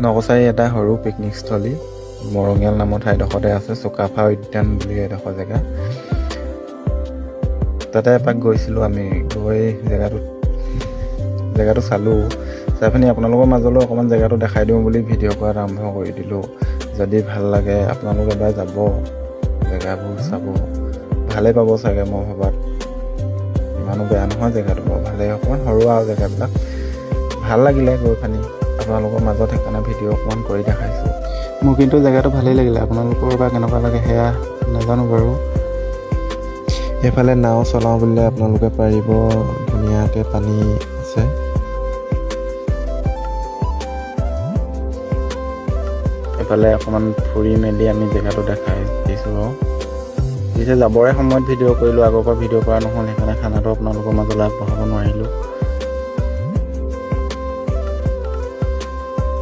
নকছাৰী এটা সৰু পিকনিক স্থলী মৰঙীয়াল নামৰ ঠাইডোখৰতে আছে। চুকাফা উদ্যান বুলি এডোখৰ জেগা, তাতে এপাক গৈছিলোঁ আমি। গৈ জেগাটো চালোঁ। চাই পিনি আপোনালোকৰ মাজলৈ অকণমান জেগাটো দেখাই দিওঁ বুলি ভিডিঅ' কৰাত আৰম্ভ কৰি দিলোঁ। যদি ভাল লাগে আপোনালোক এবাৰ যাব, জেগাবোৰ চাব, ভালেই পাব চাগে। মই ভবাত ইমানো বেয়া নহয় জেগাটো, বাৰু ভালেই। অকণমান সৰু আৰু জেগাবিলাক ভাল লাগিলে গৈ পানি আপোনালোকৰ মাজত, সেইকাৰণে ভিডিঅ' অকণমান কৰি দেখাইছোঁ। মোৰ কিন্তু জেগাটো ভালেই লাগিলে, আপোনালোকৰ বা কেনেকুৱা লাগে সেয়া নাজানো বাৰু। এইফালে নাও চলাওঁ বুলিলে আপোনালোকে পাৰিব, ধুনীয়াকৈ পানী আছে। এইফালে অকণমান ফুৰি মেলি আমি জেগাটো দেখাই দিছোঁ আৰু পিছে যাবৰে সময়ত ভিডিঅ' কৰিলোঁ, আগৰ পৰা ভিডিঅ' কৰা নহ'ল, সেইকাৰণে খানাটো আপোনালোকৰ মাজলৈ আগবঢ়াব নোৱাৰিলোঁ।